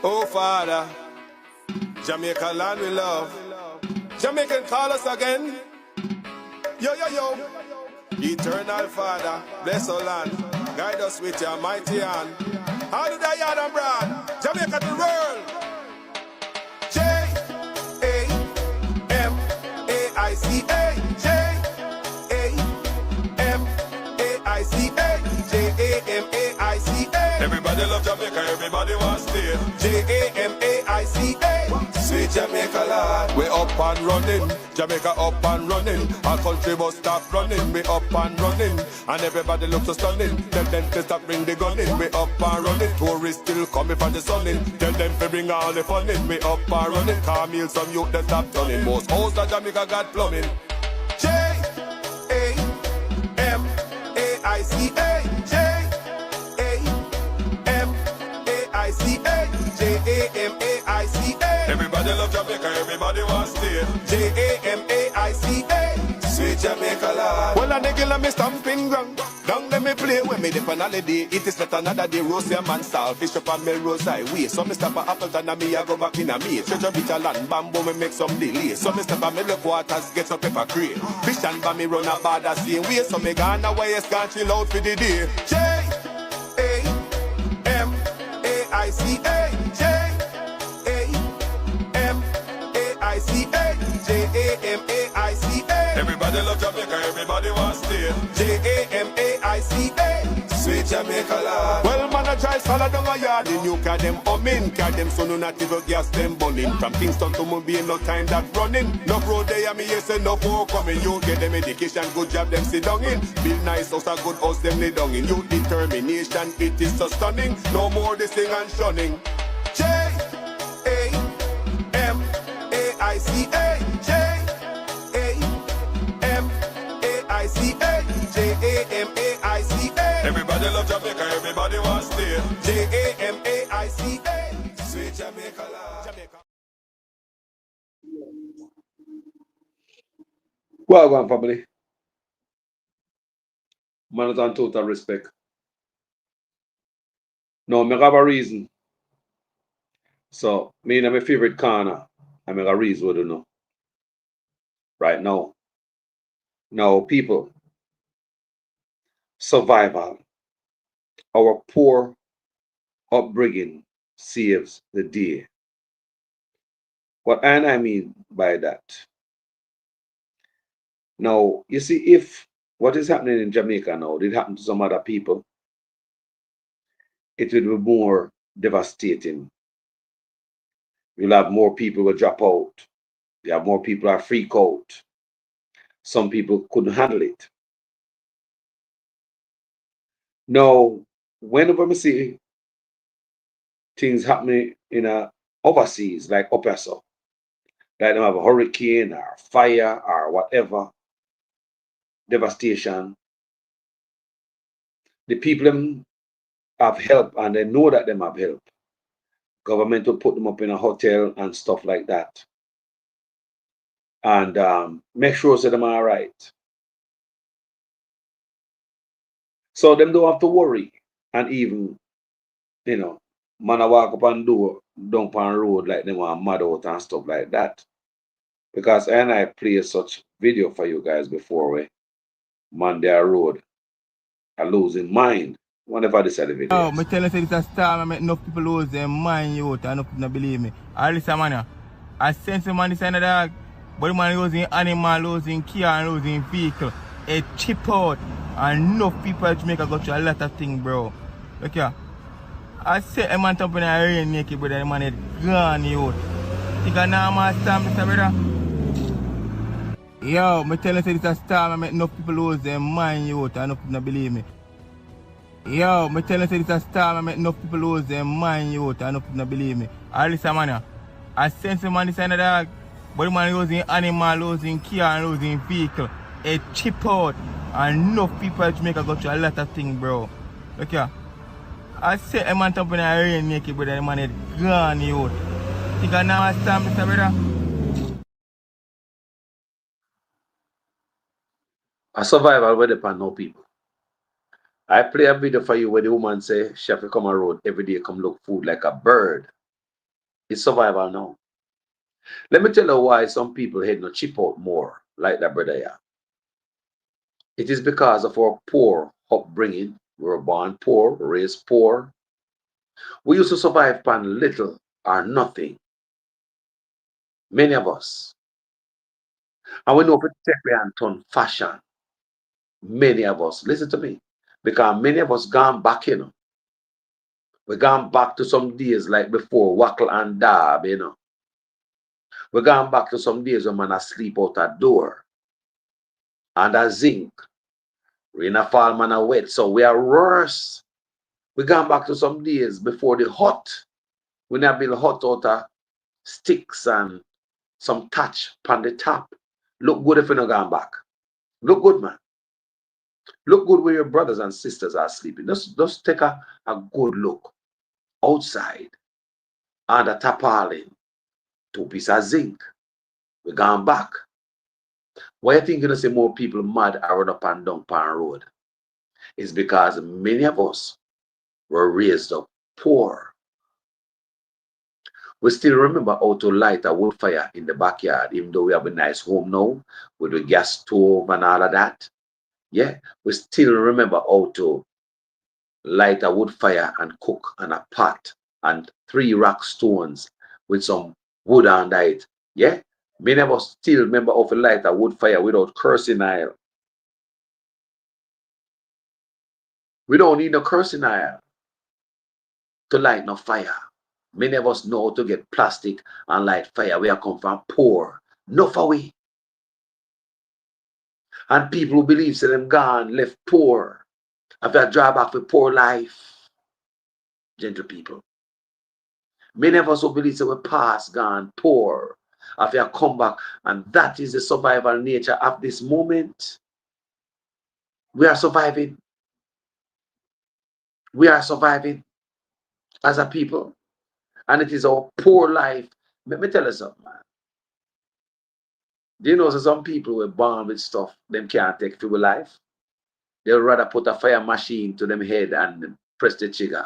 Oh, Father, Jamaica land we love. Jamaican call us again. Yo, yo, yo. Eternal Father, bless our land. Guide us with your mighty hand. How did I yard and broad? Jamaica to the world. Jamaica. Jamaica. Everybody love Jamaica, everybody wants to stay. Jamaica. Sweet Jamaica Lord. We up and running, Jamaica up and running. Our country must stop running, we up and running. And everybody looks so stunning. Tell them to stop bring the gun in, we up and running. Tourists still coming from the sun in. Tell them to bring all the fun in, we up and running. Camille some youth that stop turning. Most house of Jamaica got plumbing. Jamaica. Everybody love Jamaica, everybody wants to stay. Jamaica. Sweet Jamaica Lord. Well, a nigga me stamping ground. Down let me play when me dip on holiday. It is not another day. Roast a man salt, fish up on Melrose Highway. So me stop at Appleton and me I go back in a me. Treasure beach a land, bamboo me make some delay. So me stop at me look waters, get some pepper crane. Fish and by me run a bar the same way. So me gone away, can't chill out for the day. Jamaica. Everybody love Jamaica, everybody wants to stay. Jamaica. Sweet Jamaica Lord. Well, man, I try salad down a yard. In you car them humming, car them so no native gas them burning. From Kingston to Mumbai, no time that running. No road there, me yes and no more coming. You get them education, good job them sit down in. Build nice house, a good house them lay down in. You determination, it is so stunning. No more this thing and shunning. Jamaica. Everybody love Jamaica, everybody wants to stay. Jamaica. Sweet Jamaica Lord. Jamaica. Well, go on, family. Man is on total respect. No, I have a reason. So, me in my favorite corner, I make a reason what you know. Right now. Now, people, survival, our poor upbringing saves the day. What I mean by that? Now, you see, if what is happening in Jamaica now did happen to some other people, it will be more devastating. You'll have more people will drop out. You have more people that freak out. Some people couldn't handle it. Now, whenever we see things happening in overseas, like up here, so, like they have a hurricane or fire or whatever, devastation, the people them have help and they know that them have help. Government will put them up in a hotel and stuff like that. And make sure so them are all right. So them don't have to worry. And even, man I walk up and do dump on road like them are mad out and stuff like that. Because I play such video for you guys before where man their road are losing mind. Whenever this video. Oh, I tell you it's a storm, I make enough people lose their mind out and enough people don't believe me. I listen man, I sense the man this kind of dog, but the man losing animal, losing car and losing vehicle. It chip out and enough people in Jamaica go through a lot of things, bro. Look here. I say a man top in a rain naked, brother, the man is gone out. Think a normal storm, Mr. Brother? Yo, I tell you it's a storm, I make enough people lose their mind out and enough people don't believe me. Yo, I tell you it's a storm, I make enough people lose their mind out and enough people don't believe me. I listen man, I sense the man this kind of dog, but the man losing animal, losing car and losing vehicle. It chip out and enough people in Jamaica go through a lot of things, bro. Look here. I say a man top in a rain naked, brother, the man is gone out. Think I now storm, Mr. Brother? A survival where depend no people. I play a video for you where the woman say she have to come on road every day, come look food like a bird. It's survival now. Let me tell you why some people head no chip out more, like that brother here. It is because of our poor upbringing. We were born poor, raised poor. We used to survive upon little or nothing. Many of us. And we know if we take and turn fashion. Many of us, listen to me, because many of us gone back, We gone back to some days like before Wackle and Dab, We gone back to some days when man asleep out a door. And a zinc. Rain a fall, man a wet. So we are worse. We gone back to some days before the hut. We now build hut out of sticks and some thatch on the top. Look good if you not gone back. Look good, man. Look good where your brothers and sisters are sleeping. Just take a good look outside. And a tarpaulin, 2 pieces of zinc. We gone back. Why you think you're gonna see more people mad around up and down Pan Road? It's because many of us were raised up poor. We still remember how to light a wood fire in the backyard, even though we have a nice home now with a gas stove and all of that. Yeah, we still remember how to light a wood fire and cook on a pot and 3 rock stones with some wood under it. Yeah, many of us still remember how to light a wood fire without cursing oil. We don't need no cursing oil to light no fire. Many of us know how to get plastic and light fire. We are come from poor. No for we. And people who believe say them gone left poor. Have a drawback for poor life. Gentle people. Many of us who believe say we past gone poor. Have you come back, and that is the survival nature of this moment. We are surviving. We are surviving as a people. And it is our poor life. Let me tell you something, man. Do you know some people were born with stuff them can't take through life? They'll rather put a fire machine to them head and press the trigger.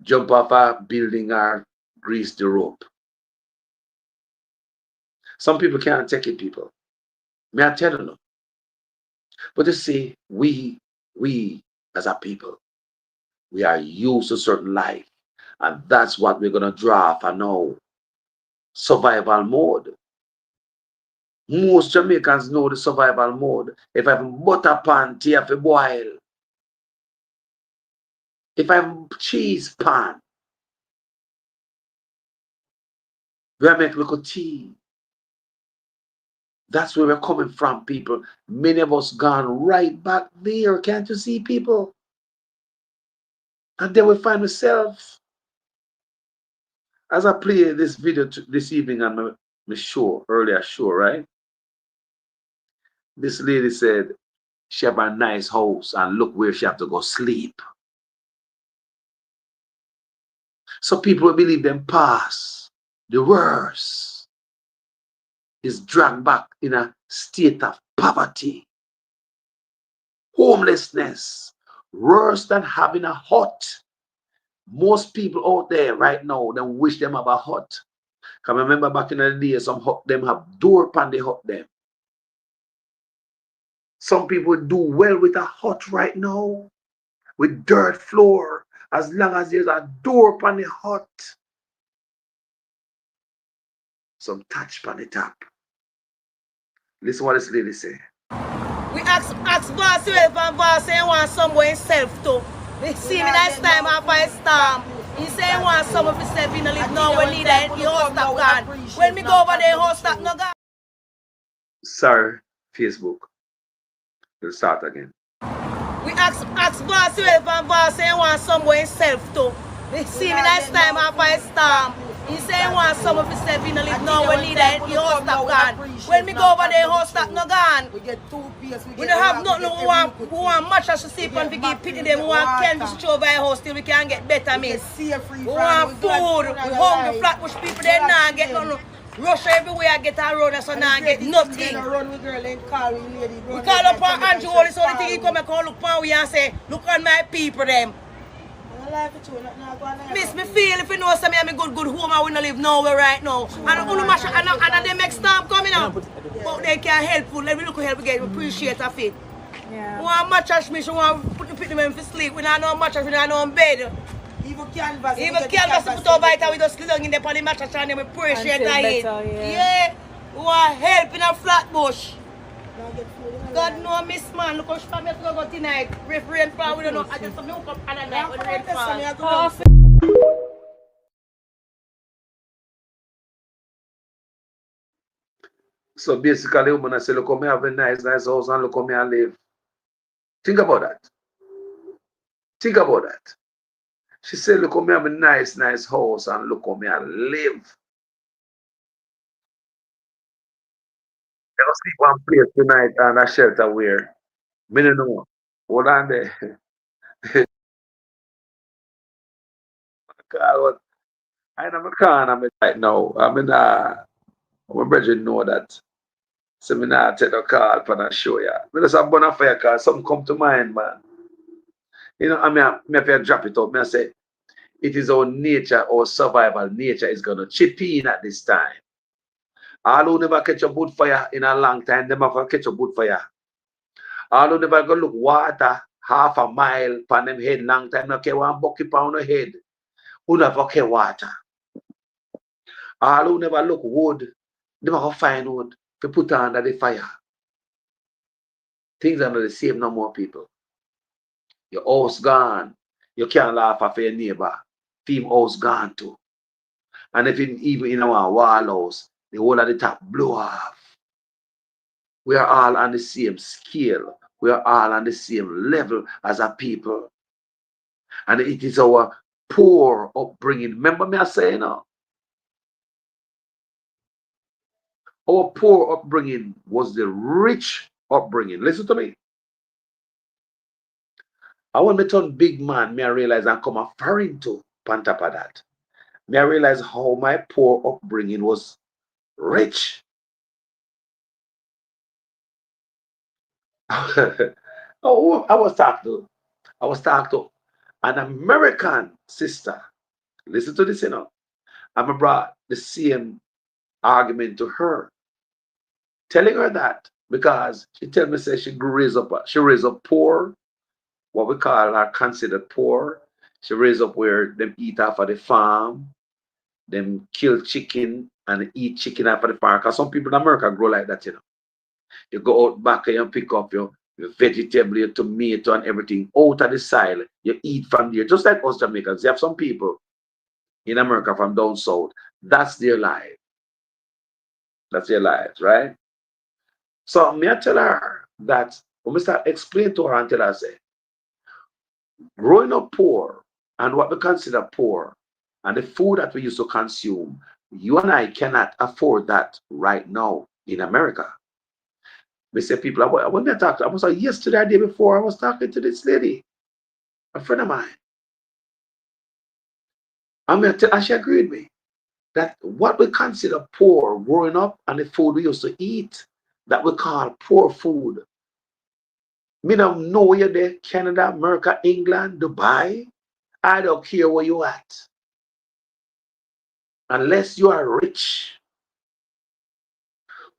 Jump off a building or grease the rope. Some people can't take it, people. May I tell you no? But you see, we as a people, we are used to certain life. And that's what we're going to draw for now. Survival mode. Most Jamaicans know the survival mode. If I have butter pan, tea have to boil. If I have cheese pan, we make little tea. That's where we're coming from, people. Many of us gone right back there. Can't you see, people? And then we find ourselves. As I play this video this evening on my show, earlier show, right? This lady said she have a nice house and look where she have to go sleep. So people believe them past, the worst, is dragged back in a state of poverty, homelessness, worse than having a hut. Most people out there right now, they wish them have a hut. Can remember back in the day, some hut them have door upon the hut them. Some people do well with a hut right now, with dirt floor, as long as there's a door upon the hut. Some touch upon the top. Listen what this lady say. We ask boss yourself and boss say you want somewhere himself too. We see me last time after a storm. He say you want some of himself in the live now when leader the house stop gone. When me go over there, house stop no gone. Sorry, Facebook. We'll start again. We ask boss yourself and boss say you want somewhere himself too. We see me last time after a storm. He say you want some of himself in the live now when leader the house stop gone. When me go over there, house stop no gone. We get 2 pieces. We don't have nothing who want mattress to sleep on. We give pity them. We want canvas to over our house till we can get better meals. We want food. We hungry flatbush people they not get nothing. Rush everywhere get a road so now get nothing. We call up on Andrew all this only thing he come and look upon we and say, look on my people them. Miss me feel if you know some I'm a good home I will not live nowhere right now. And only mash and they make storm coming out. But they can help you. Let me look help again. Appreciate of it. Yeah. One mattress me, she want put the men for sleep. We don't know mattress, we don't know bed. Even canvas put over it and we just sleep down in the on the mattress and then we appreciate it. Yeah. We want help in a flat bush. God know miss man, look how she come here to go tonight. If rain fall, we don't know. I just come up and night when rain fall. So basically, when I say, look, me have a nice house and look, me I live. Think about that. Think about that. She said, look, me have a nice house and look, me I live. I don't sleep one place tonight and a shelter where. Me don't know. Hold on there. I never can. I'm right now. I mean, my brethren know that. So me not take a call for that show, yeah. Me just a bonfire call. Something come to mind, man. You know, I mean, me have to drop it out. Me I say, it is our nature, our survival nature is going to chip in at this time. All who never catch a wood fire in a long time, them have to catch a wood fire. All who never go look water half a mile pan them head long time, no care one bucket pound a head. Who never care water. All who never look wood, they never find wood to put under the fire. Things are not the same no more, people. Your house gone. You can't laugh at your neighbor. Team house gone too. And if even in our wall house, the whole of the top blow off. We are all on the same scale. We are all on the same level as a people. And it is our poor upbringing. Remember me I say now? Our poor upbringing was the rich upbringing. Listen to me. I want me turn big man, me I realize I come a foreign to on top of that. Me I realize how my poor upbringing was rich. Oh, I was talking to an American sister. Listen to this, you know. I brought the same argument to her, telling her that because she tell me say she raised up poor, what we call are considered poor. She raised up where them eat off of the farm, them kill chicken and eat chicken off of the farm. Because some people in America grow like that, you know. You go out back and you pick up your vegetable, your tomato and everything out of the soil. You eat from there. Just like us Jamaicans. You have some people in America from down south. That's their life. That's their lives, right? So me I tell her that when we start explain to her and tell her, say, growing up poor and what we consider poor and the food that we used to consume, you and I cannot afford that right now in America. We say people, when they talk, I was like, yesterday, the day before, I was talking to this lady, a friend of mine. And she agreed with me that what we consider poor growing up and the food we used to eat, that we call poor food. Me don't know where you're there, Canada, America, England, Dubai. I don't care where you at. Unless you are rich,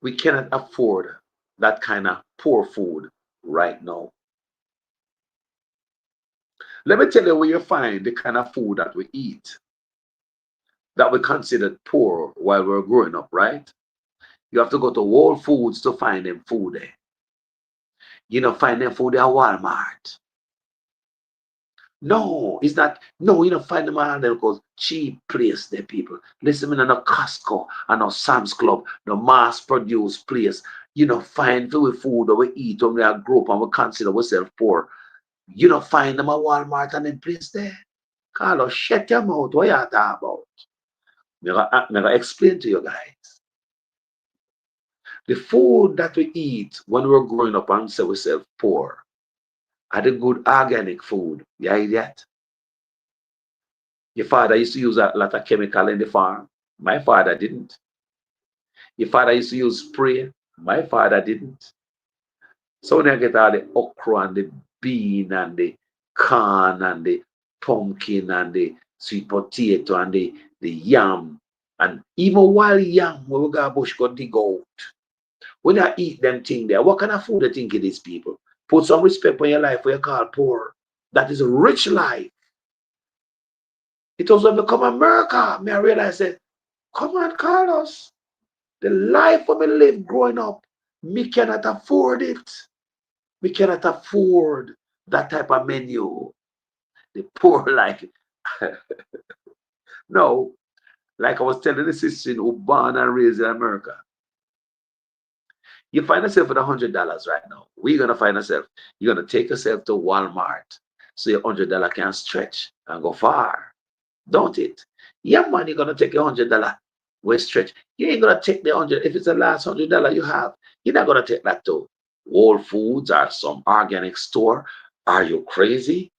we cannot afford that kind of poor food right now. Let me tell you where you find the kind of food that we eat that we considered poor while we're growing up, right? You have to go to Whole Foods to find them food there. You know, find them food at Walmart. No, it's not. No, you don't find them at those cheap place there, people. Listen, in no Costco and no Sam's Club, no mass-produced place. You know, find food that we eat when we are grow up and we consider ourselves poor. You don't find them at Walmart and in place there. Carlos, shut your mouth. What you talking about? I'm going to explain to you guys. The food that we eat when we're growing up and say ourselves poor are the good organic food. You idiot. Your father used to use a lot of chemical in the farm. My father didn't. Your father used to use spray. My father didn't. So when I get all the okra and the bean and the corn and the pumpkin and the sweet potato and the yam. And even wild yam, when we go bush go dig out. When I eat them thing there, what kind of food they think it is, people? Put some respect on your life where you call poor. That is a rich life. It also become America. May I realize that, come on, Carlos. The life we live growing up, me cannot afford it. We cannot afford that type of menu. The poor life. No, like I was telling the sister who born and raised in America. You find yourself with $100 right now. Where you gonna find yourself? You're gonna take yourself to Walmart so your $100 can stretch and go far. Don't it? Yeah, man, you're gonna take your $100 with stretch. You ain't gonna take the 100 if it's the last $100 you have. You're not gonna take that to Whole Foods or some organic store. Are you crazy?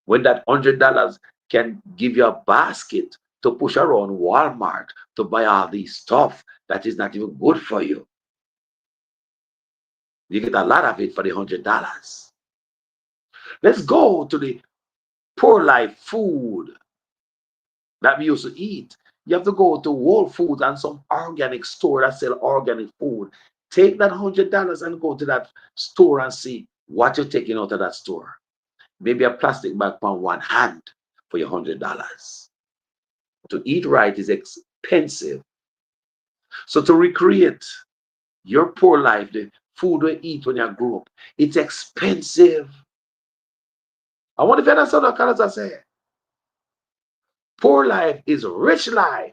When that $100 can give you a basket to push around Walmart to buy all these stuff that is not even good for you. You get a lot of it for the $100. Let's go to the poor life food that we used to eat. You have to go to Whole Foods and some organic store that sell organic food. Take that $100 and go to that store and see what you're taking out of that store. Maybe a plastic bag on one hand for your $100. To eat right is expensive. So to recreate your poor life, the food we eat when you grow up, it's expensive. I wonder if you understand what I say. Poor life is rich life.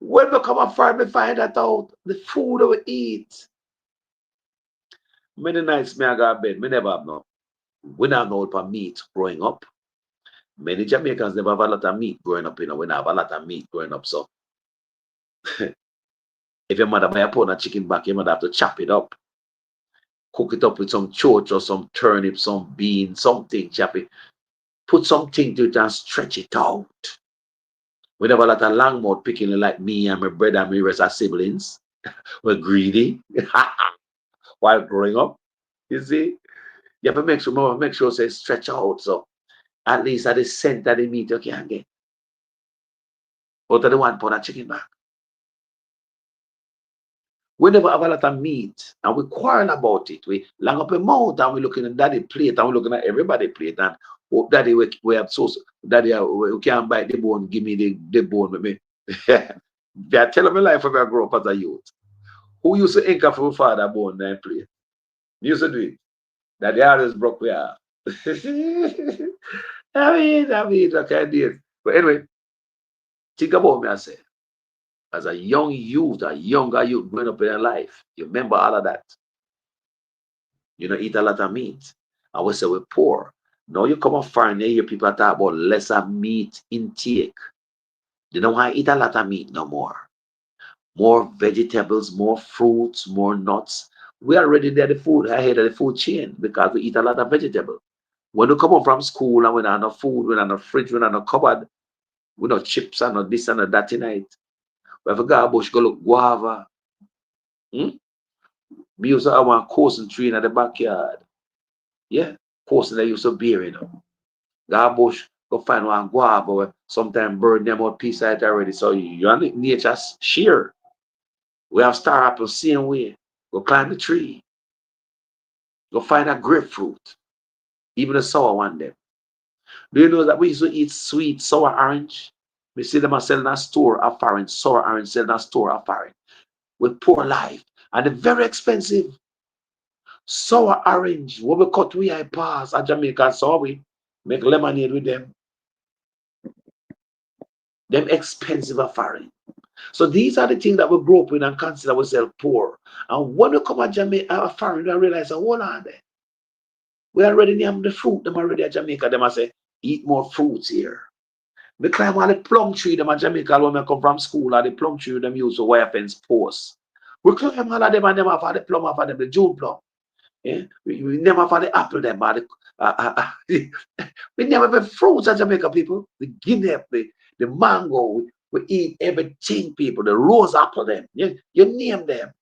When we come afar, we find that out. The food we eat. Many nights me I go to bed, me never have no. We don't know for meat growing up. Many Jamaicans never have a lot of meat growing up, we have a lot of meat growing up. So if your mother buy a pound of chicken back, your mother have to chop it up. Cook it up with some choach or some turnip, some beans, something, chop it. Put something to it and stretch it out. We have a lot of long mouth picking like me and my brother and my rest of siblings. We're greedy while growing up. You see? You have to make sure say stretch out. So at least at the center of the meat you can get. Out of the 1 pound of chicken back. We never have a lot of meat and we quarrel about it. We long up a mouth and we looking at daddy plate and we looking at everybody plate and hope daddy we have sauce. Daddy we can't bite the bone, give me the bone with me. They are telling me life when I grow up as a youth. Who used to ink for father bone and plate? Used to do it. Daddy always broke we are. I mean, okay, I did. But anyway, think about me, I say. As a young youth, a younger youth growing up in your life, you remember all of that. You know, eat a lot of meat. I would say we're poor. Now you come up far and you hear people talk about lesser meat intake. You don't want to eat a lot of meat no more. More vegetables, more fruits, more nuts. We are already there, the food ahead of the food chain because we eat a lot of vegetables. When we come home from school and we don't have no food, we don't have no fridge, we don't have no cupboard, we don't have chips and no this and no that tonight. We have to go to bush, go look guava. We used to have one coursing tree in the backyard. Yeah, coursing they used to bear, Go to bush, go find one guava, sometimes burn them out piece of it already. So you and nature share. We have star apples same way. Go climb the tree. Go find a grapefruit. Even a sour one them. Do you know that we used to eat sweet sour orange? We see them selling a store of orange, sour orange selling a store of orange. With poor life. And they're very expensive. Sour orange. What we cut we I pass at Jamaica, so we make lemonade with them. Them expensive of orange. So these are the things that we grow up with and consider ourselves poor. And when we come at Jamaica, foreign, we realize, hold on there. We already name the fruit, them already at Jamaica. Them I say, eat more fruits here. We climb all the plum tree, them at Jamaica when we come from school, or the plum tree them use to wire fence posts. We climb all of them and them have the plum off of them, the June plum. Yeah? We never have the apple them, or we never have fruits at Jamaica, people. The guinea, the mango, we eat everything, people. The rose apple them. You name them.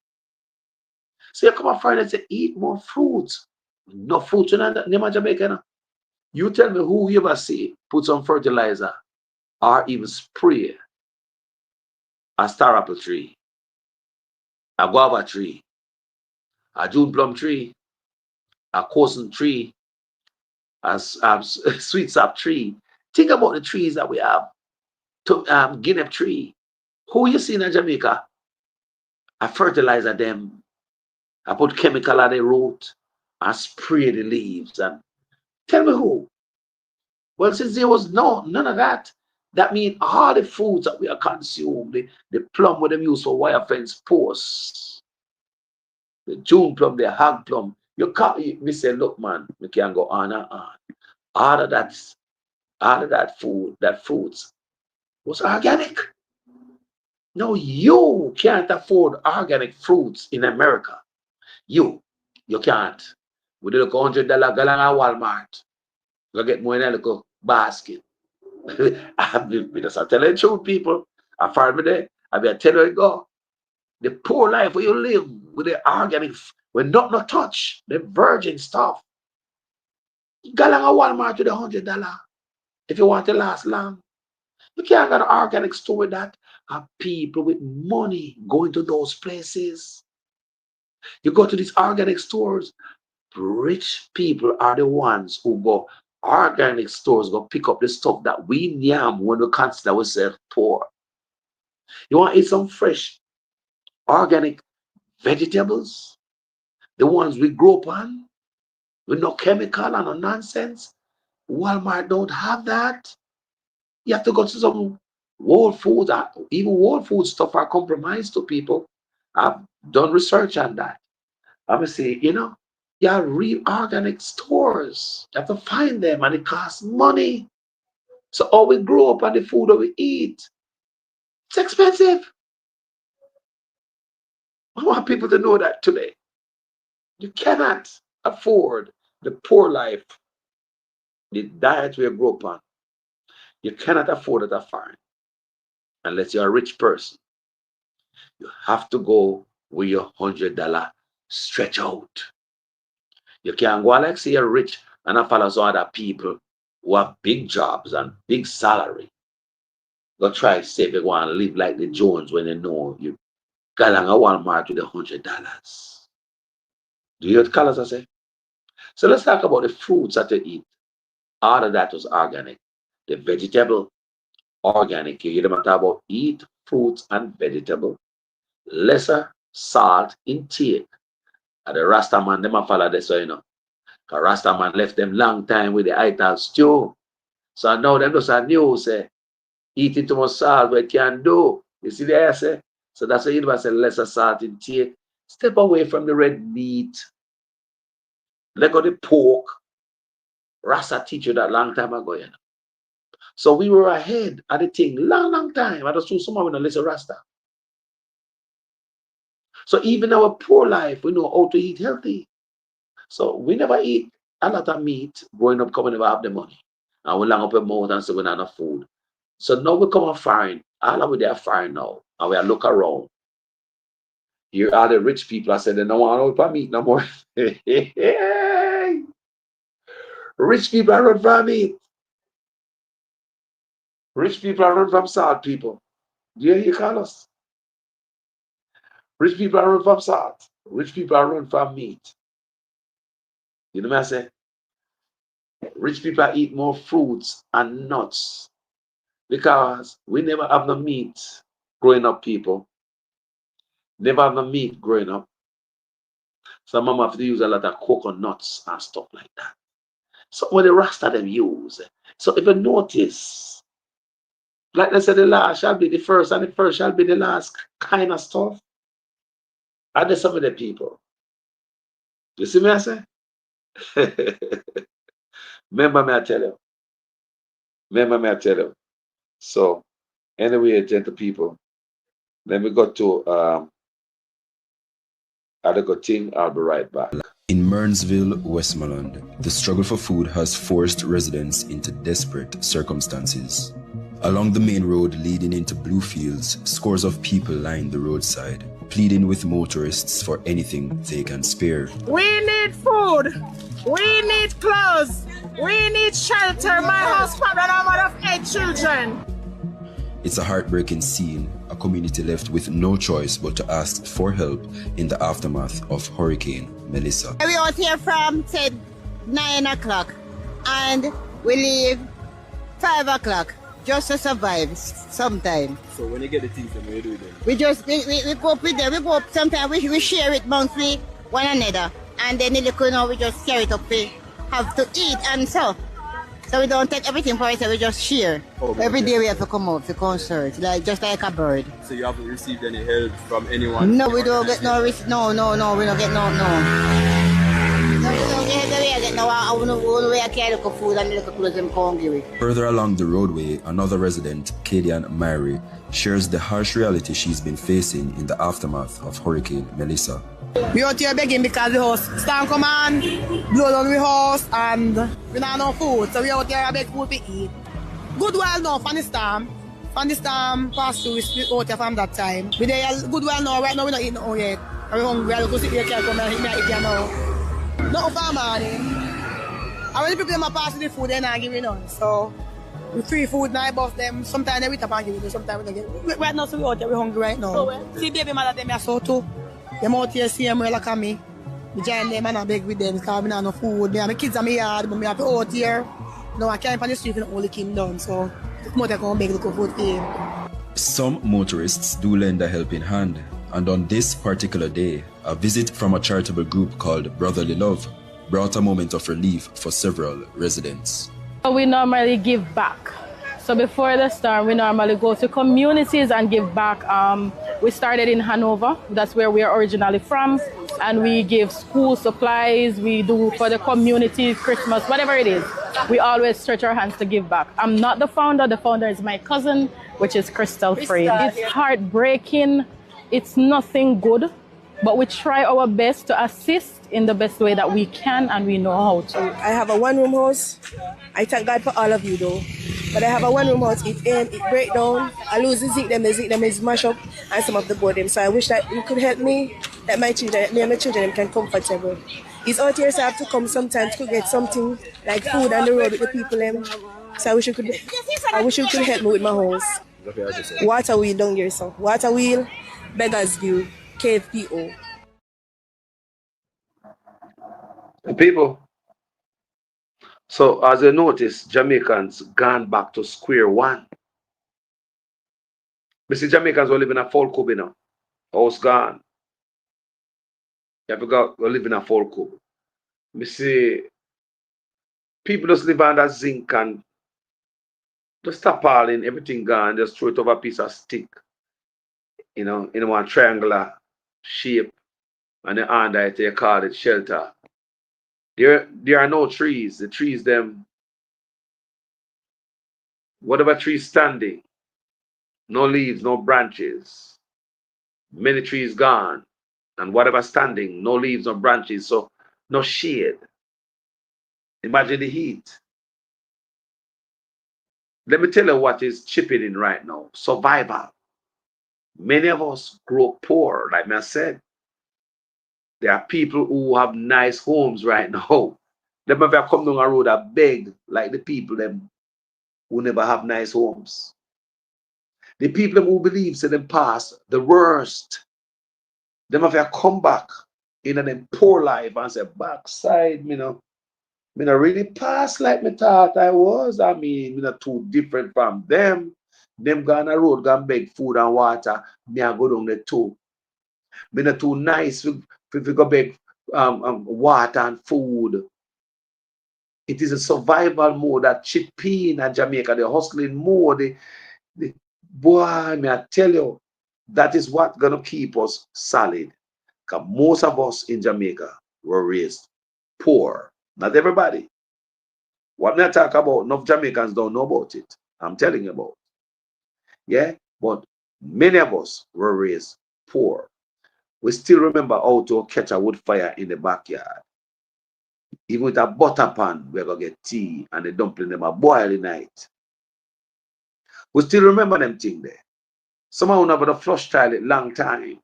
So you come up Friday and say, eat more fruits. No food in the Jamaica. No? You tell me who you ever see put some fertilizer or even spray a star apple tree, a guava tree, a June plum tree, a cousin tree, a sweet sap tree. Think about the trees that we have. Guinea tree. Who you see in Jamaica? I fertilizer them. I put chemical on the root. I spray the leaves. And tell me who? Well, since there was none of that, that means all the foods that we are consuming, the plum what them use for wire fence posts, the June plum, the hog plum. You can't. Me say, look, man, we can go on and on. All of that fruits was organic. No, you can't afford organic fruits in America. You can't. We do look $100 gallon at Walmart. You get more in a little basket. I just tell the truth, people. I find me there. I be tell you it go. The poor life where you live with the organic, with nothing to touch, the virgin stuff. Gallon at Walmart with $100 if you want to last long. You can't get an organic store with that. Have people with money going to those places. You go to these organic stores. Rich people are the ones who go organic stores, go pick up the stuff that we yam when we consider ourselves poor. You want to eat some fresh organic vegetables, the ones we grow up on, with no chemical and no nonsense. Walmart don't have that. You have to go to some Whole Foods. Even Whole Foods stuff are compromised to people. I've done research on that. I'm gonna say, yeah, real organic stores. You have to find them and it costs money. So all we grow up and the food that we eat, it's expensive. I want people to know that today. You cannot afford the poor life, the diet we grew up on. You cannot afford it at foreign unless you're a rich person. You have to go with your $100 stretch out. You can't go like say you're rich and I follow some other people who have big jobs and big salary. Go try to say they want to live like the Jones when they know you got along a Walmart with $100. Do you hear what colors I say? So let's talk about the fruits that you eat. All of that was organic. The vegetable, organic. You hear them talk about eat fruits and vegetable. Lesser salt intake. And the Rasta man, them a follow this, Because Rasta man left them long time with the ital stew. So now them just a new say, eating too much salt, what can do? You see there, I say? So that's why you say lesser salt intake. Step away from the red meat. Let go the pork. Rasta teach you that long time ago, So we were ahead at the thing long time. I just saw someone with a listen Rasta. So even our poor life, we know how to eat healthy. So we never eat a lot of meat growing up, coming never have the money. And we long up a mouth and say we not enough food. So now we come on foreign. All of we there foreign now. And we are look around. Here are the rich people. I said they don't want to meat no more. Rich people are run from meat. Rich people are run from salt, people. Do you hear Carlos? Rich people are run from salt. Rich people are run from meat. You know what I say? Rich people eat more fruits and nuts because we never have no meat growing up, people. Never have no meat growing up. So mama have to use a lot of coconuts and stuff like that. So what the Rasta them use. So if you notice, like they said, the last shall be the first and the first shall be the last kind of stuff. And there's some of the people. You see me I say? Remember me I tell you. Remember me I tell you. So anyway, gentle people, let me go to other good thing. I'll be right back. In Mearnsville, Westmoreland, the struggle for food has forced residents into desperate circumstances. Along the main road leading into Bluefields, scores of people line the roadside. pleading with motorists for anything they can spare. We need food. We need clothes. We need shelter. My husband and a mother of 8 children. It's a heartbreaking scene, a community left with no choice but to ask for help in the aftermath of Hurricane Melissa. We out here from, say, 9 o'clock and we leave 5 o'clock just to survive sometime. So when you get the things, what do you do then? We cope with them. We cope. Sometimes we share it monthly one another. And then we just share it up. We have to eat and so. So we don't take everything for ourselves, we just share. Every day we have to come out to concerts, just like a bird. So you haven't received any help from anyone? No, we don't get no, we don't get no. No, we don't get no, I can't look at food and look at clothes and come give it. Further along the roadway, another resident, Kadian Myrie, shares the harsh reality she's been facing in the aftermath of Hurricane Melissa. We out here begging because the house storm come on, blow down the house and we don't have no food. So we out here beg food to eat. Good while now from the storm. From the storm passed through, we split out here from that time. We there good while now, right now we not eating nothing yet. We hungry, we go sit here, can't come and eat here now. Nothing for morning. And when the people them pass the food, they're not giving none. So we free food now, boss them. Sometimes they wait up and give it, sometimes we don't get. Right now, so we out here, we hungry right now. See baby mother them here so too. Them out here see them like me. I join them and I beg with them because I don't have no food. Me and my kids are in my yard, but I have to out here. No, I can't find the street in the only kingdom, so come out here and beg look food for him. Some motorists do lend a helping hand, and on this particular day, a visit from a charitable group called Brotherly Love brought a moment of relief for several residents. We normally give back. So before the storm, we normally go to communities and give back. We started in Hanover, that's where we are originally from, and we give school supplies, we do for the community, Christmas, whatever it is. We always stretch our hands to give back. I'm not the founder is my cousin, which is Crystal Frame. It's heartbreaking, it's nothing good, but we try our best to assist in the best way that we can and we know how to. I have a one-room house. I thank God for all of you though. But I have a one-room house, it break down, I lose the zinc them is mash up, and some of the board them. So I wish that you could help me, that me and my children can comfortable. It's out here, so I have to come sometimes to get something like food on the road with the people them. So I wish you could help me with my house. Water wheel down here, so water wheel, Beggars View, KFPO. People, so as you notice, Jamaicans gone back to square one. We see Jamaicans who live in a full cube now. House gone. You have to go live in a full cube. We see people just live under zinc and just tarpaulin, everything gone, just throw it over a piece of stick, in one triangular shape, and then under it they call it shelter. There are no trees. The trees, them, whatever trees standing, no leaves, no branches. Many trees gone, and whatever standing, no leaves, no branches, so no shade. Imagine the heat. Let me tell you what is chipping in right now. Survival. Many of us grow poor, like I said. There are people who have nice homes right now. Them have come down a road and beg like the people them who never have nice homes. The people who believe in them past the worst. Them have come back in them poor life and say, backside, me not really pass like me thought I was. I mean, me not too different from them. Them gone a road, gone beg food and water. Me I go down there too. Me not too nice. If we go beg water and food, it is a survival mode that chipping in Jamaica, the hustling mode. Boy, may I tell you, that is what's gonna keep us solid. Because most of us in Jamaica were raised poor. Not everybody. What I talk about, enough Jamaicans don't know about it. I'm telling you about. Yeah, but many of us were raised poor. We still remember how to catch a wood fire in the backyard. Even with a butter pan, we're going to get tea and the dumpling them a boil the night. We still remember them thing there. Someone never the flush toilet long time.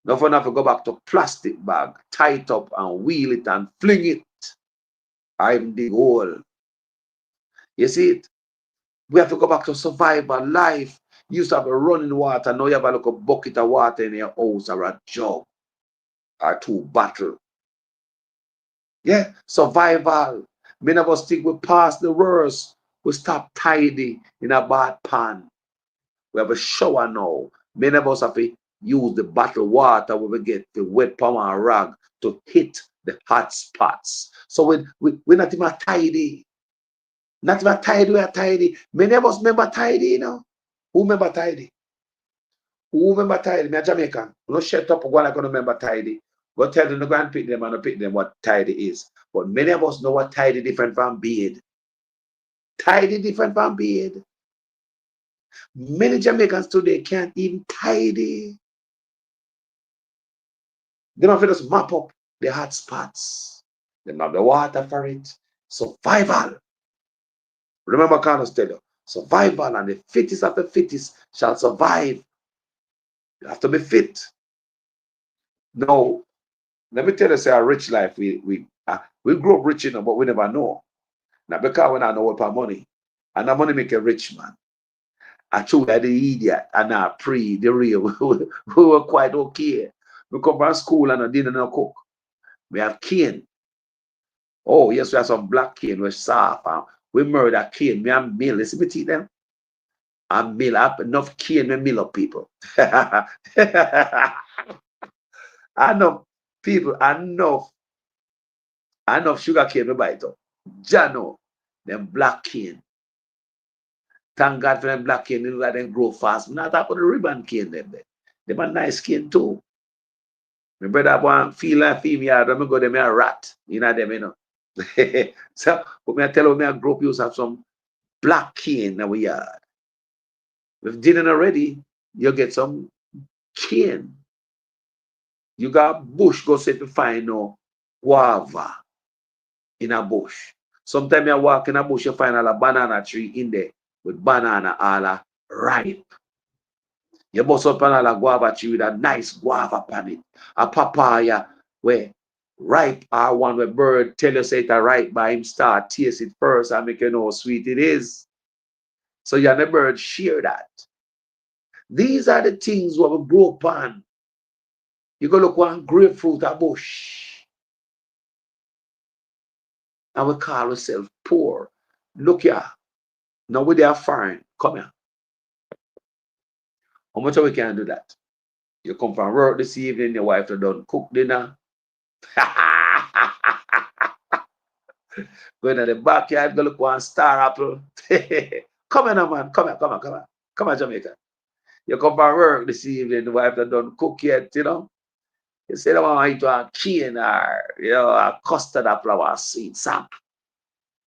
No fun have to go back to plastic bag, tie it up and wheel it and fling it. I'm the goal. You see it? We have to go back to survival life. You used to have a running water, now you have a little bucket of water in your house or a jug or 2 bottle. Yeah, survival. Many of us think we passed the worst. We stop tidy in a bad pan. We have a shower now. Many of us have to use the bottled water when we get the wet palm and rag to hit the hot spots. So we're not even tidy. Not even tidy, we are tidy. Many of us remember tidy, you know. Who remember tidy? Who remember tidy? Me a Jamaican. No shut up when I gonna remember tidy. Go tell them to go and pick them and pick them what tidy is. But many of us know what tidy different from beard. Tidy different from beard. Many Jamaicans today can't even tidy. They don't have to just mop up the hot spots. They don't have the water for it. Survival. Remember Carlos tell you, survival and the fittest of the fittest shall survive. You have to be fit. No, let me tell you, say a rich life, we grow up rich, you know, but we never know. Now because we don't know what money. And that money make a rich man. I true that the idiot and I pre the real. We were quite okay. We come from school and I didn't know cook. We have cane. Oh, yes, we have some black cane, we're soft. We murder cane. Me and mill. Listen, me teach them. I mill up enough cane to mill up people. I know people, enough sugar cane to buy it up. Jano, them black cane. Thank God for them black cane, they let them grow fast. Not talk about the ribbon cane them there. Them a nice cane too. My brother want feel and feel me, I don't go them a rat. You know them, you know. So, but me I tell you, me I grow up, you have some black cane in our yard. If didn't already, you get some cane. You got bush, go say to find no guava in a bush. Sometimes you walk in a bush, you find a banana tree in there with banana all ripe. You bust up on a guava tree with a nice guava on it. A papaya where ripe are one where bird tell you say it a ripe by him start taste it first and make you know how sweet it is. So you and the bird share that. These are the things what we grow up on. You go look one grapefruit a bush. And we call ourselves poor. Look here. Now we are foreign. Come here. How much we can do that? You come from work this evening, your wife done cook dinner. Go in the backyard, go look one star apple. Come on, man. Come on. Come on, Jamaica. You come from work this evening, the wife done cook yet, you know. You say, I want to eat a cane or, you know, a custard apple or sweet sap.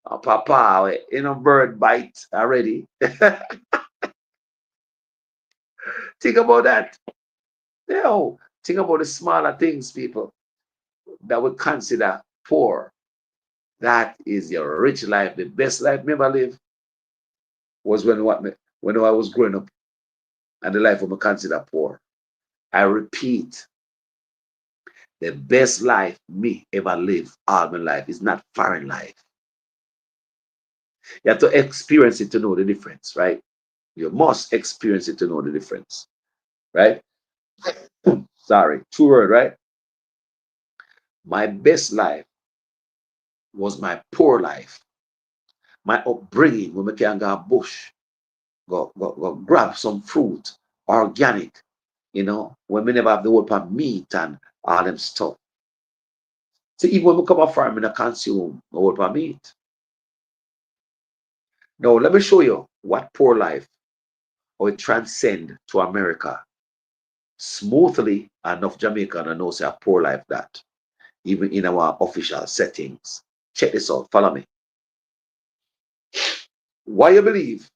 Or papa, you know, bird bite already. Think about that. You know, think about the smaller things, people, that we consider poor. That is your rich life. The best life me ever live was when I was growing up, and the life I consider poor. I repeat, the best life me ever live all my life is not foreign life. You have to experience it to know the difference, right? You must experience it to know the difference, right? Sorry, true word, right? My best life was my poor life. My upbringing when we can go bush, go grab some fruit, organic, you know, when we never have the whole of meat and all them stuff. So even when we come up farm, we don't consume the whole of meat. Now let me show you what poor life or it transcend to America. Smoothly enough Jamaican and know say a poor life that, even in our official settings. Check this out, follow me. Why you believe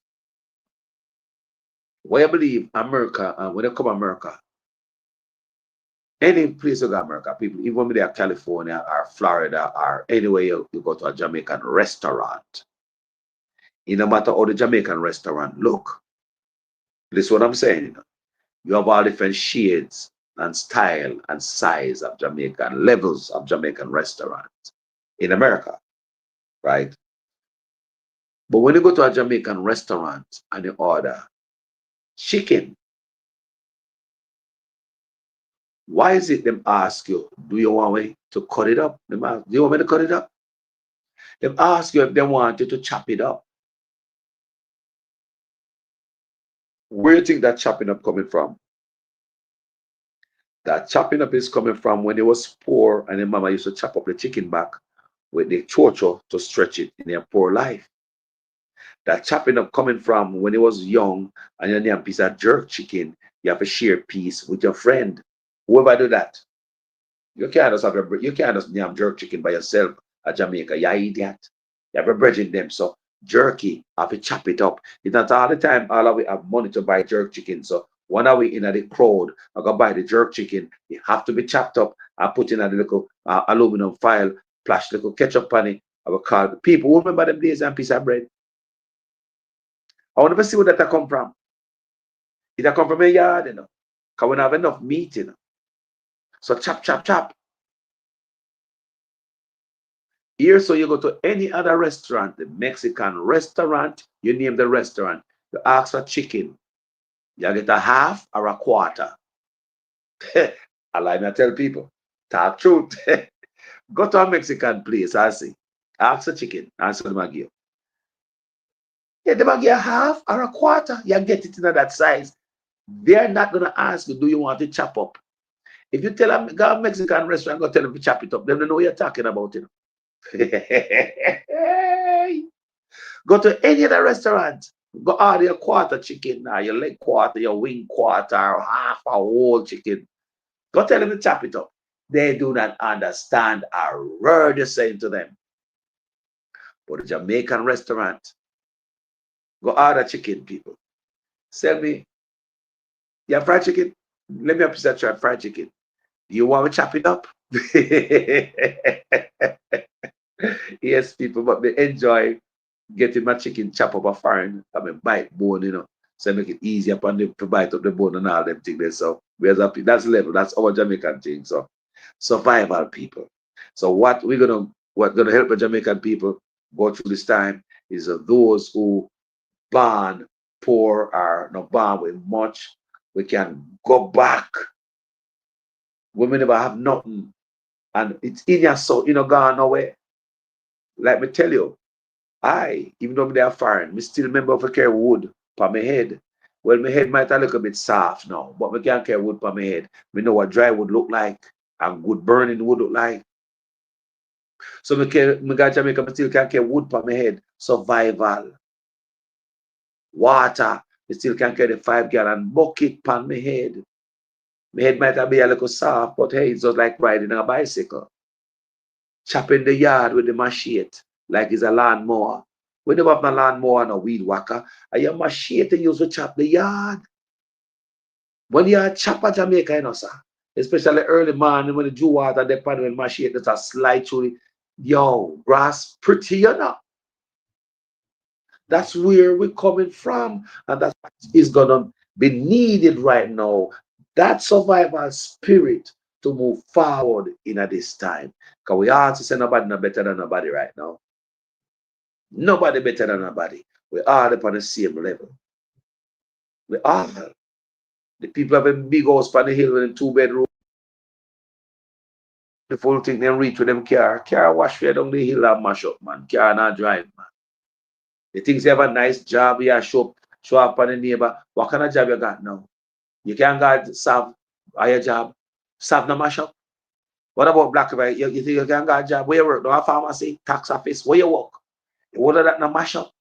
America, and when they come America, any place you go America, people, even when they are California or Florida or anywhere you go to a Jamaican restaurant, it no matter how the Jamaican restaurant look, this is what I'm saying. You have all different shades and style and size of Jamaican levels of Jamaican restaurants in America, right? But when you go to a Jamaican restaurant and you order chicken, why is it them ask you, do you want me to cut it up? Them ask, do you want me to cut it up? Them ask you if they want you to chop it up. Where do you think that chopping up coming from? That chopping up is coming from when he was poor and his mama used to chop up the chicken back with the chocho to stretch it in their poor life. That chopping up coming from when he was young and you need a piece of jerk chicken, you have to share a piece with your friend. Whoever do that, you can't just you can't just name jerk chicken by yourself at Jamaica. You idiot. You have a bridging them. So jerky, have to chop it up. It's not all the time all of we have money to buy jerk chicken. So one of we in the crowd, I go buy the jerk chicken. It have to be chopped up and put in a little aluminum foil, flash little ketchup on it. I will call the people who remember them days and piece of bread. I want to see where that come from. It come from a yard, you know. Because we don't have enough meat, you know. So chop, chop, chop. Here, so you go to any other restaurant, the Mexican restaurant, you name the restaurant, you ask for chicken. You get a half or a quarter. I like to tell people, talk truth. Go to a Mexican place, I see. Ask for chicken, ask for the Maggie. Yeah, they might get a half or a quarter. You get it in that size. They're not going to ask you, do you want to chop up? If you tell them, go to a Mexican restaurant, go tell them to chop it up. They don't know what you're talking about. You know? Go to any other restaurant. Go order your quarter chicken, your leg quarter, your wing quarter, or half a whole chicken. Go tell them to chop it up. They do not understand a word you're saying to them. But a Jamaican restaurant, go order chicken, people. Sell me, you have fried chicken? Let me have a try fried chicken. Do you want to chop it up? Yes, people, but they enjoy getting my chicken chop up a foreign. I mean, bite bone, you know. So make it easier upon them to bite up the bone and all them things. So that's level. That's our Jamaican thing. So survival, people. So what gonna help the Jamaican people go through this time is those who born poor or not born with much. We can go back. Women never have nothing. And it's in your soul, you know, gone nowhere. Like me tell you, even though they are foreign, me still remember if I carry wood for my head. Well, my head might a little bit soft now, but we can't carry wood for my head. We know what dry wood look like and good burning wood look like. So me got Jamaica, me still can't carry wood for my head. Survival. Water, me still can't carry the 5-gallon bucket on my head. My head might be a little soft, but hey, it's just like riding a bicycle. Chopping the yard with the machete, like it's a lawnmower. We never have a lawnmower and a weed whacker. And your machete used to chop the yard. When you chop a Jamaica, you know, sir, especially early morning when the dew water, they pan with machete that a slide through it. Yo, grass pretty, you know. That's where we're coming from. And that is going to be needed right now. That survival spirit to move forward in this time. Because we all to say nobody no better than nobody right now. Nobody better than nobody. We all up on the same level. We all. The people have a big house on the hill with a 2-bedroom. The full thing they reach with them car. Car wash way down the hill and mash up, man. Car not drive, man. The things you have a nice job, you show up on the neighbor. What kind of job you got now? You can't go serve your job. Serve no mash up. What about black people? You think you can get a job? Where you work? No, a pharmacy, tax office. Where you work? What are that no mash up?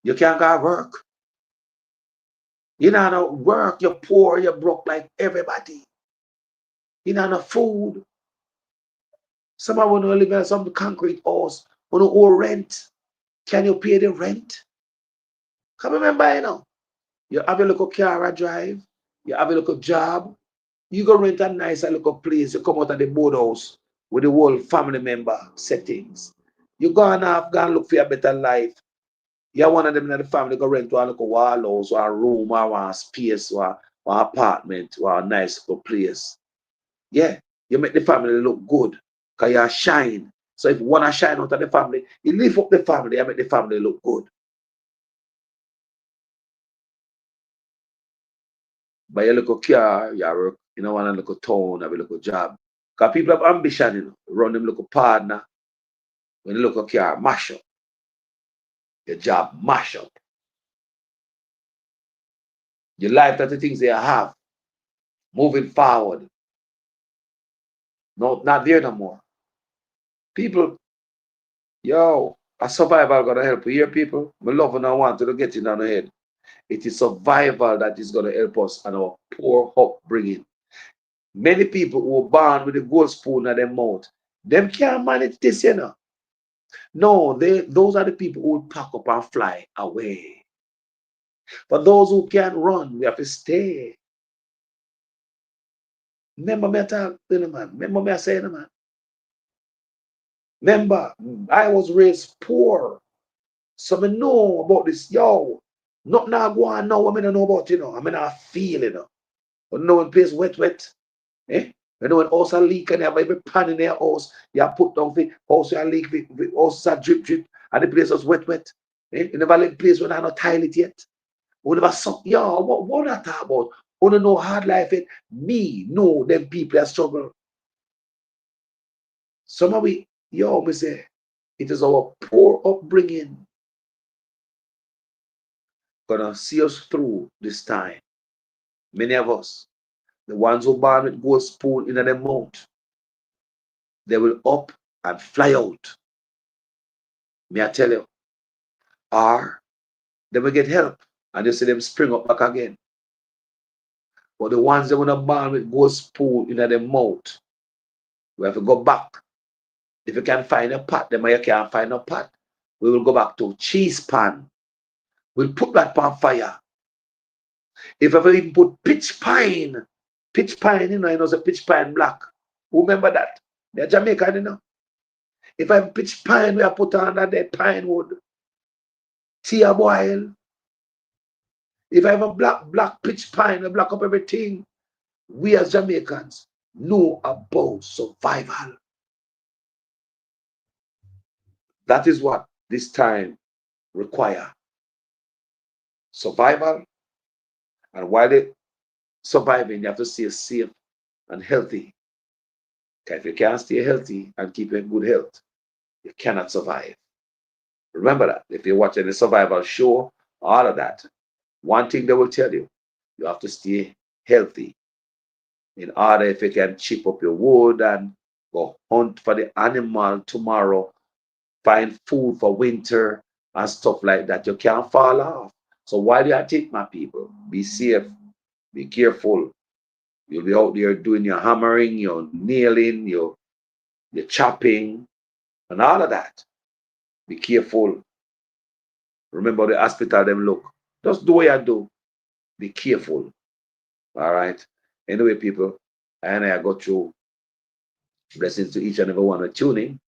You can't go work. You know no work. You're poor. You're broke like everybody. You know no food. Somebody want to live in some concrete house. Want to owe rent. Can you pay the rent? Come remember, you know. You have a little car drive. You have a little job. You go rent a nice little place. You come out of the boathouse with the whole family member settings. You go and look for a better life. You're one of them in the family go rent to a little wall house or a room or a space or or apartment or a nice place. Yeah, you make the family look good because you shine. So if you want to shine out of the family, you lift up the family and make the family look good. But you look a car, you work, you know, want to look a town, have a look a job. Because people have ambition, you know, run them look a partner. When you look a car, mash up. Your job, mash up. Your life, that's the things they have. Moving forward. No, not there no more. People, yo, a survival gonna help you here, people. We love and I want to get it on the head. It is survival that is gonna help us and our poor upbringing. Many people who are born with a gold spoon in their mouth, them can't manage this, you know. No, those are the people who will pack up and fly away. But those who can't run, we have to stay. Remember me I talk to the man. Remember me I say to man. Remember, I was raised poor. So I know about this. Yo, not now go on now. I don't know about, you know. I mean, I feel, you know. But no one place wet. Eh? You know when house a leak and you have every pan in their house, you have put down the house you leak, house a drip, and the place was wet. Eh? You never let place when I not tile it yet. We never saw, yo, what I talk about? Wanna know hard life it? Me, know them people that struggle. Some of we, yo, me say, it is our poor upbringing gonna see us through this time. Many of us, the ones who born with gold spoon in their mouth, they will up and fly out. May I tell you? Or they will get help and you see them spring up back again. But the ones that want to born with gold spoon in their mouth, we have to go back. If you can find a pot, then you can't find a pot. We will go back to cheese pan. We'll put that pan fire. If I even put pitch pine, you know it's a pitch pine black. Remember that? They're Jamaican, you know. If I have pitch pine, we are put under that pine wood. Tea a boil. If I have a black pitch pine, I black up everything. We as Jamaicans know about survival. That is what this time require. Survival. And while they surviving, you have to stay safe and healthy. Because if you can't stay healthy and keep in good health, you cannot survive. Remember that. If you're watching a survival show, all of that, one thing they will tell you, you have to stay healthy. In order if you can chip up your wood and go hunt for the animal tomorrow, find food for winter and stuff like that, you can't fall off. So while you are taking my people, be safe, be careful. You'll be out there doing your hammering, your nailing, your chopping, and all of that. Be careful. Remember the hospital, them look. Just do what you do. Be careful. All right. Anyway, people, and I go through blessings to each and every one of tuning.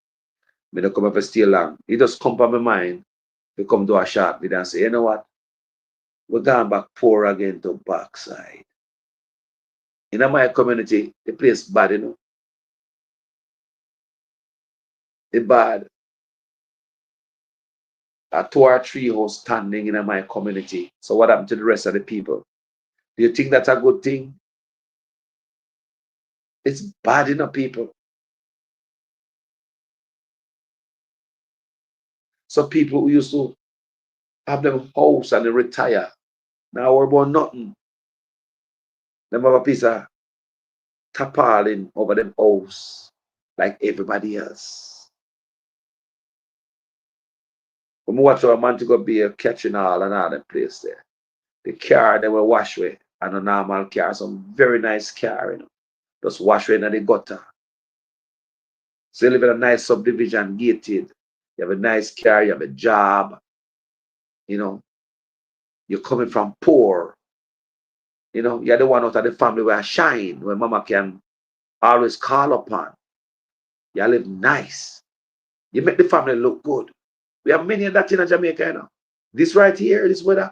Me don't come up and stay long. It just come from my mind to come to a shop with and say, you know what? We're going back poor again to backside. In my community, the place bad, you know. It bad. A 2 or 3 house standing in my community. So what happened to the rest of the people? Do you think that's a good thing? It's bad enough, people. So people who used to have them house and they retire. Now we're about nothing. Them have a piece of tarpaulin over them house like everybody else. When we watch our man to go be a catching all and all that place there. The car they will wash with and a normal car, some very nice car, you know. Just wash with in the gutter. So you live in a nice subdivision, gated. You have a nice car, you have a job, you know. You're coming from poor. You know, you're the one out of the family where I shine, where mama can always call upon. You live nice. You make the family look good. We have many of that in Jamaica, you know. This right here, this weather,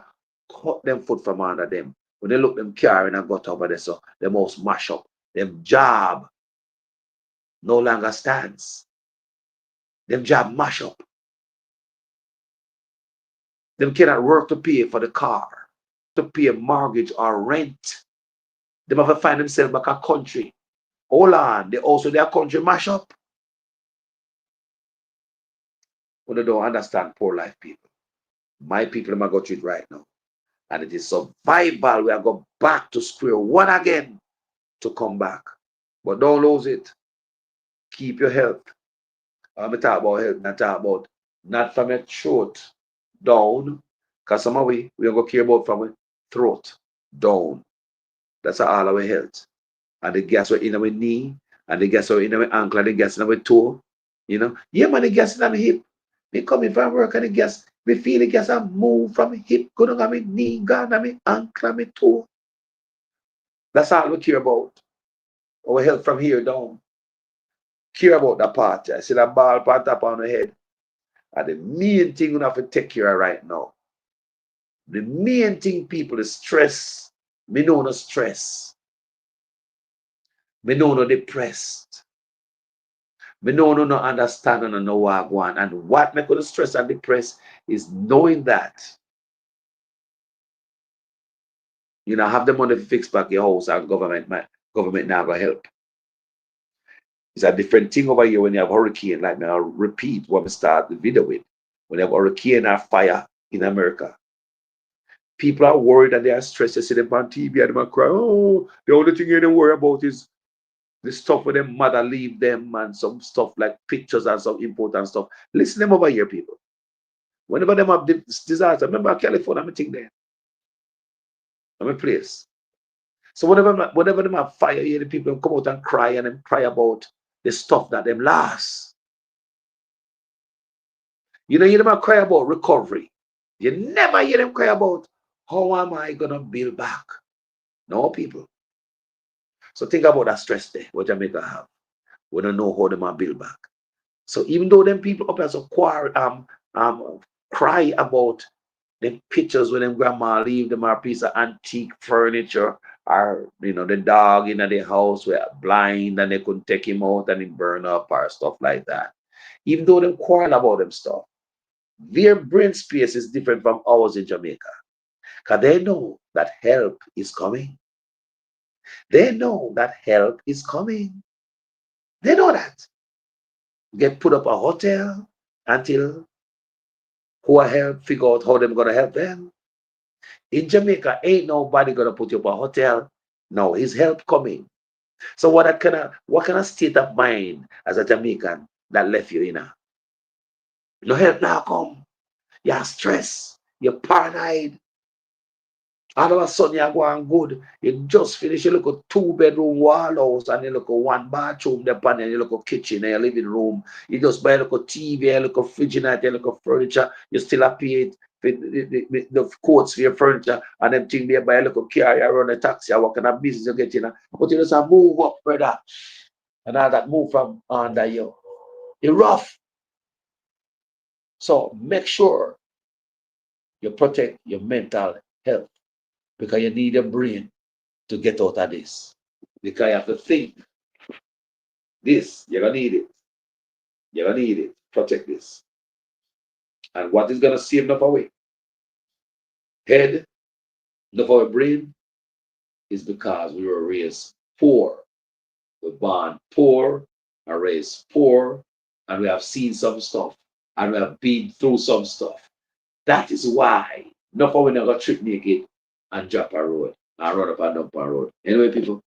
cut them foot from under them. When they look them car and got over there, so them house mash up. Them job no longer stands. Them job mash up. Them cannot work to pay for the car, to pay a mortgage or rent. Them have to find themselves back a country. Hold on, they also their country mash up. But they don't understand poor life people. My people are going through it right now. And it is survival. We are going back to square one again to come back. But don't lose it. Keep your health. I'm talk about health, not talk about not from your throat down. Because some of we are going to care about from our throat down. That's all our health. And the gas are in our knee, and the gas are in our ankle, and the gas in our toe. You know? Yeah, man, the gas in our hip. Me coming from work and the gas, me feel the gas and move from my hip, go down on my knee, go on my ankle, and my toe. That's all we care about. Our health from here down. Care about that part. I see that ball part up on the head. And the main thing we have to take care of right now. The main thing, people, is stress. Me know no stress. Me know no depressed. Me know no understand and no what I want. And what make us stress and depressed is knowing that you know have the money to fix back your house and government now gonna help. It's a different thing over here when you have hurricane, like me, I'll repeat what we start the video with. When you have hurricane or fire in America. People are worried and they are stressed. They see them on TV and they cry, oh, the only thing they worry about is the stuff where their mother leave them and some stuff like pictures and some important stuff. Listen them over here, people. Whenever them have this disaster, remember California, I'm a thing there. I'm a place. So whenever them have fire here, the people come out and cry and them cry about the stuff that them lost. You know, you never cry about recovery. You never hear them cry about how am I gonna build back? No, people. So think about that stress there, what Jamaica have. We don't know how they might build back. So even though them people up as a cry about them pictures when them grandma leave them a piece of antique furniture or you know the dog in the house were blind and they couldn't take him out and he burn up or stuff like that. Even though them quarrel about them stuff, their brain space is different from ours in Jamaica. Because they know that help is coming. They know that help is coming. They know that. Get put up a hotel until who are help figure out how them gonna help them. In Jamaica, ain't nobody gonna put you up a hotel. No, his help coming. So what kind of state of mind as a Jamaican that left you in? No help now come. You're stressed. You're paranoid. All of a sudden you're going good. You just finish, you look at 2-bedroom wall house and you look at 1 bathroom there and you look at kitchen and your living room. You just buy a little TV, you look at fridge and you look at furniture. You still have to pay the quotes for your furniture and them thing there, buy a little car, you run a taxi, or what kind of business you get in. But you just have move up, brother. And all that move from under you. It's rough. So make sure you protect your mental health. Because you need your brain to get out of this. Because you have to think. This, you're going to need it. You're going to need it. Protect this. And what is going to save enough away? Head, enough our brain, is because we were raised poor. We're born poor, are raised poor, and we have seen some stuff, and we have been through some stuff. That is why enough of we never trip naked and drop a road and run up and dump a road. Anyway, people,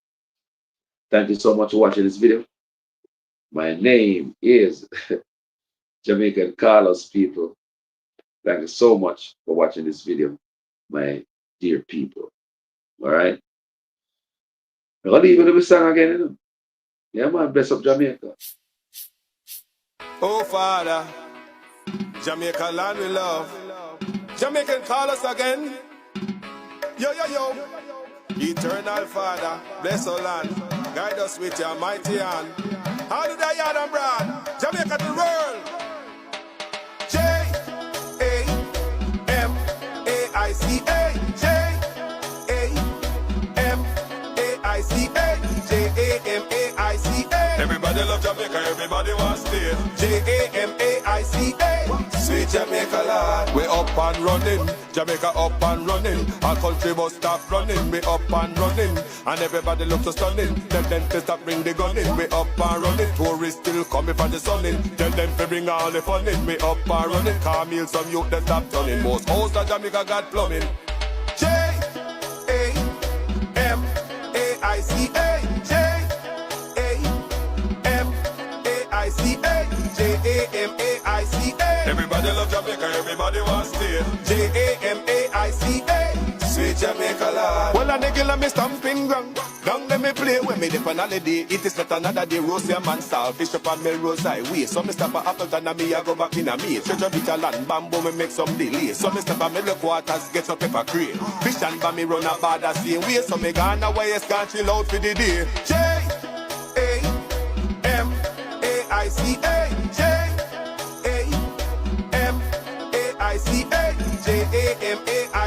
thank you so much for watching this video. My name is Jamaican Carlos, people. Thank you so much for watching this video, my dear people. All right? I'm going to leave you with a song again, you know? Yeah, man, bless up Jamaica. Oh, Father, Jamaica land we love. Jamaican call us again. Yo, yo, yo. Eternal Father, bless our land. Guide us with your mighty hand. How did I yard and brand? Jamaica to the world. Jamaica. Jamaica. Everybody love Jamaica, everybody wants to stay. Jamaica. Sweet Jamaica lad. We up and running, Jamaica up and running. Our country must stop running, we up and running. And everybody looks so stunning. Tell them to stop bring the gun in, we up and running. Tourists still coming for the sun in. Tell them to bring all the fun in, we up and running. Camille some youth that stop turning. Most house that Jamaica got plumbing. Jamaica. Jamaica. Everybody love Jamaica, everybody wants to stay. Jamaica. Sweet Jamaica lad. Well, a nigga me stamping ground. Down let me play when me dip on holiday. It is not another day. Roast your man salt. Fish up on Melrose Highway. So me stop at Appleton and me I go back in a me. Treasure beach a land bamboo me make some delay. So me stop at me look waters get some pepper crane. Fish and me run a bar the same way. So me gone away can't chill out for the day. Jamaica.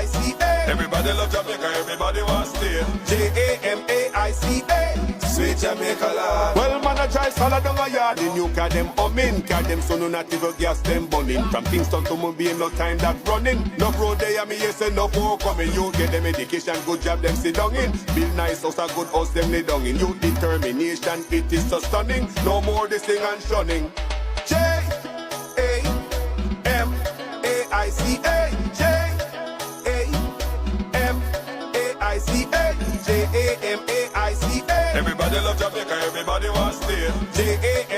Jamaica. Everybody love Jamaica, everybody wants to stay. Jamaica. Sweet Jamaica lad. Well, man, I drive salad down a yard. The new car them humming. Car them so no not even gas them burning. From Kingston to Mumbai, no time that running. No road there, me yes and no more coming. You get them education, good job them sit down in. Build nice house, a good house them lay down in. You determination, it is so stunning. No more this thing and shunning. Jamaica. Everybody love Jamaica, everybody wants to stay.